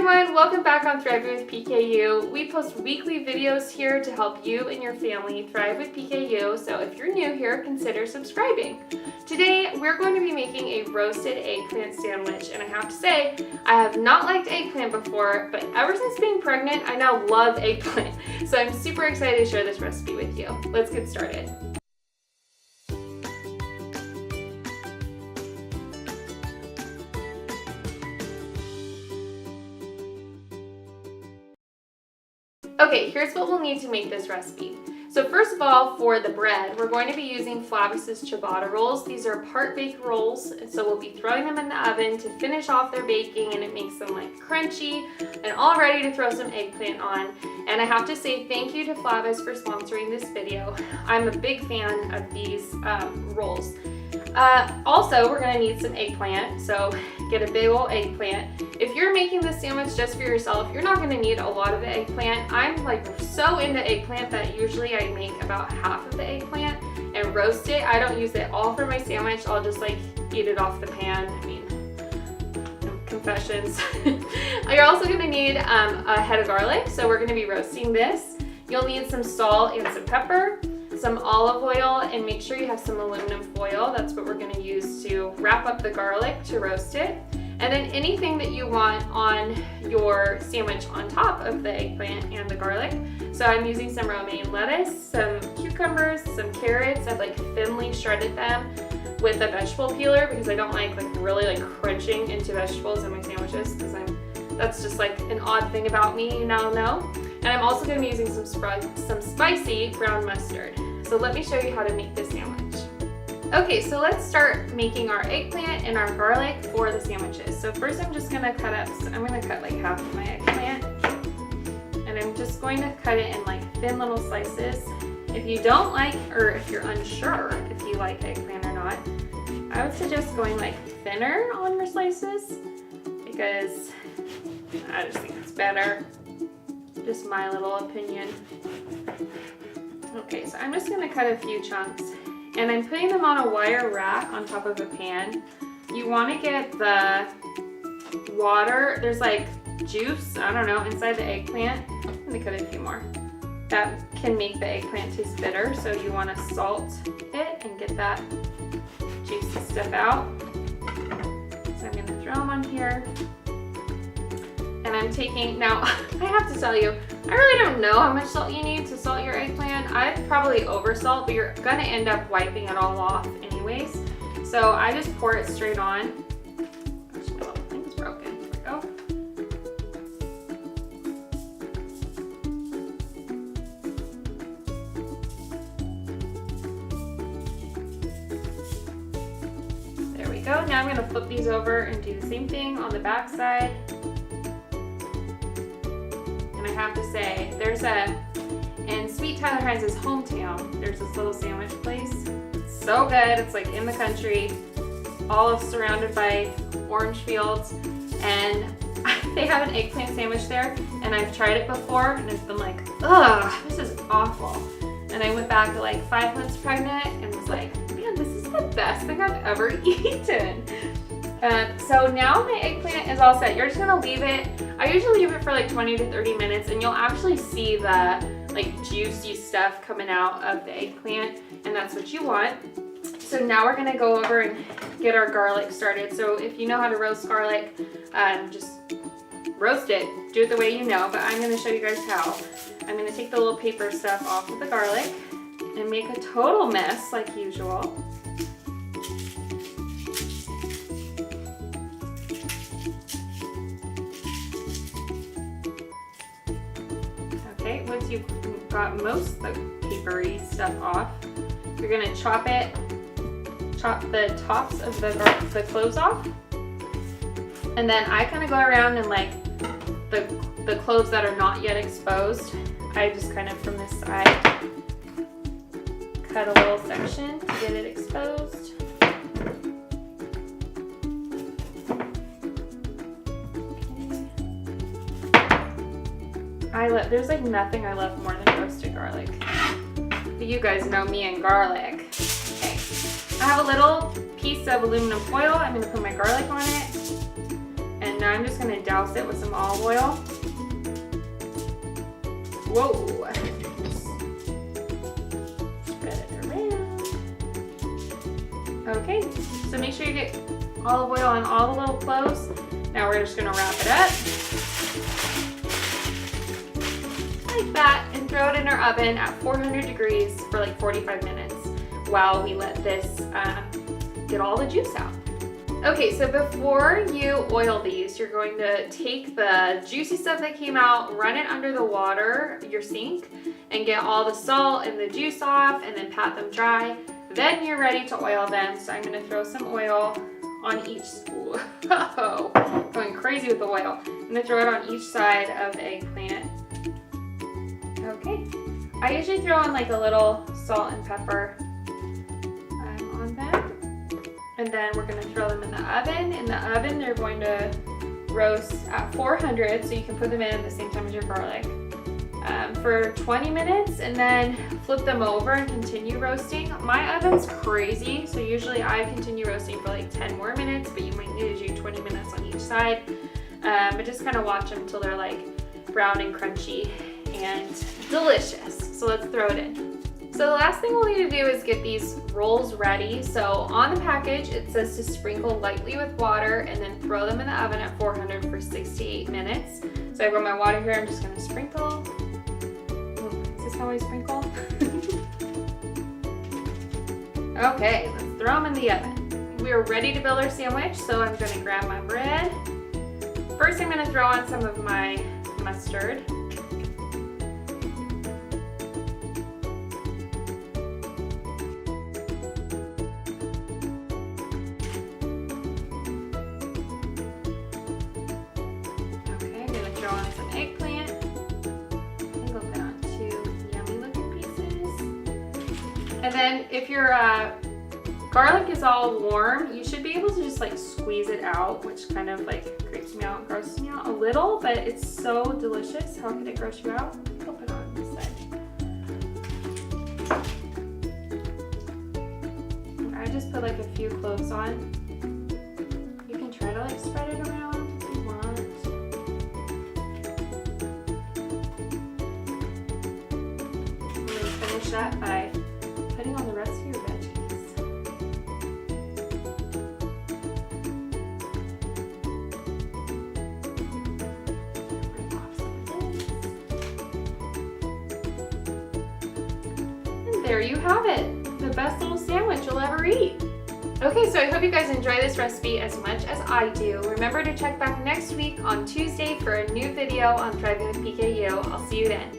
everyone, welcome back on Thriving with PKU. We post weekly videos here to help you and your family thrive with PKU, so if you're new here, consider subscribing. Today, we're going to be making a roasted eggplant sandwich, and I have to say, I have not liked eggplant before, but ever since being pregnant, I now love eggplant. So I'm super excited to share this recipe with you. Let's get started. Okay, here's what we'll need to make this recipe. So first of all, for the bread, we're going to be using Flavis's ciabatta rolls. These are part-baked rolls, and so we'll be throwing them in the oven to finish off their baking, and it makes them like crunchy and all ready to throw some eggplant on. And I have to say thank you to Flavis for sponsoring this video. I'm a big fan of these rolls. Also, we're gonna need some eggplant, so get a big old eggplant. If you're making this sandwich just for yourself, you're not gonna need a lot of the eggplant. I'm like so into eggplant that usually I make about half of the eggplant and roast it. I don't use it all for my sandwich. I'll just like eat it off the pan. I mean, confessions. You're also gonna need a head of garlic, so we're gonna be roasting this. You'll need some salt and some pepper, some olive oil, and make sure you have some aluminum foil. That's what we're going to use to wrap up the garlic to roast it. And then anything that you want on your sandwich on top of the eggplant and the garlic. So I'm using some romaine lettuce, some cucumbers, some carrots. I've like thinly shredded them with a vegetable peeler because I don't like really crunching into vegetables in my sandwiches because that's just like an odd thing about me, you now know. And I'm also going to be using some spicy brown mustard. So let me show you how to make this sandwich. Okay, so let's start making our eggplant and our garlic for the sandwiches. So first I'm just going to cut up, I'm going to cut like half of my eggplant. And I'm just going to cut it in like thin little slices. If you don't like, or if you're unsure if you like eggplant or not, I would suggest going like thinner on your slices because I just think it's better. Just my little opinion. Okay, so I'm just gonna cut a few chunks and I'm putting them on a wire rack on top of a pan. You wanna get the water, there's like juice, I don't know, inside the eggplant. I'm gonna cut a few more. That can make the eggplant taste bitter, so you wanna salt it and get that juicy stuff out. So I'm gonna throw them on here. And I'm taking, now I have to tell you, I really don't know how much salt you need to salt your eggplant. I'd probably over salt, but you're gonna end up wiping it all off anyways. So I just pour it straight on. Gosh, my little thing's broken. Here we go. There we go. Now I'm gonna flip these over and do the same thing on the back side. I have to say, in Sweet Tyler Hines' hometown, there's this little sandwich place. It's so good. It's like in the country, all surrounded by orange fields, and they have an eggplant sandwich there, and I've tried it before, and it's been like, ugh, this is awful. And I went back at like 5 months pregnant, and was like, man, this is the best thing I've ever eaten. So now my eggplant is all set. You're just gonna leave it. I usually leave it for like 20 to 30 minutes and you'll actually see the like juicy stuff coming out of the eggplant, and that's what you want. So now we're gonna go over and get our garlic started. So if you know how to roast garlic, just roast it. Do it the way you know, but I'm gonna show you guys how. I'm gonna take the little paper stuff off of the garlic and make a total mess like usual. Once you've got most of the papery stuff off, you're gonna chop the tops of the cloves off. And then I kind of go around and like the cloves that are not yet exposed, I just kind of from this side cut a little section to get it exposed. There's like nothing I love more than roasted garlic. But you guys know me and garlic. Okay, I have a little piece of aluminum foil. I'm gonna put my garlic on it. And now I'm just gonna douse it with some olive oil. Whoa. Spread it around. Okay, so make sure you get olive oil on all the little cloves. Now we're just gonna wrap it up like that and throw it in our oven at 400 degrees for like 45 minutes while we let this get all the juice out. Okay, so before you oil these, you're going to take the juicy stuff that came out, run it under the water, your sink, and get all the salt and the juice off, and then pat them dry. Then you're ready to oil them. So I'm gonna throw some oil on each, oh, going crazy with the oil. I'm gonna throw it on each side of the eggplant. Okay, I usually throw in like a little salt and pepper on them. And then we're gonna throw them in the oven. In the oven, they're going to roast at 400, so you can put them in at the same time as your garlic, for 20 minutes, and then flip them over and continue roasting. My oven's crazy, so usually I continue roasting for like 10 more minutes, but you might need to do 20 minutes on each side. But just kind of watch them until they're like brown and crunchy and delicious. So let's throw it in. So the last thing we'll need to do is get these rolls ready. So on the package, it says to sprinkle lightly with water and then throw them in the oven at 400 for 6 to 8 minutes. So I've got my water here, I'm just gonna sprinkle. Is this how I sprinkle? Okay, let's throw them in the oven. We're ready to build our sandwich, so I'm gonna grab my bread. First, I'm gonna throw on some of my mustard. On some eggplant. I think I'll put on 2 yummy looking pieces. And then if your garlic is all warm, you should be able to just like squeeze it out, which kind of like creeps me out, grosses me out a little, but it's so delicious. How could it gross you out? I'll put it on this side. I just put like a few cloves on. You can try to like spread it around. That by putting on the rest of your veggies. Bring off some of this. And there you have it, the best little sandwich you'll ever eat. Okay, so I hope you guys enjoy this recipe as much as I do. Remember to check back next week on Tuesday for a new video on thriving with PKU. I'll see you then.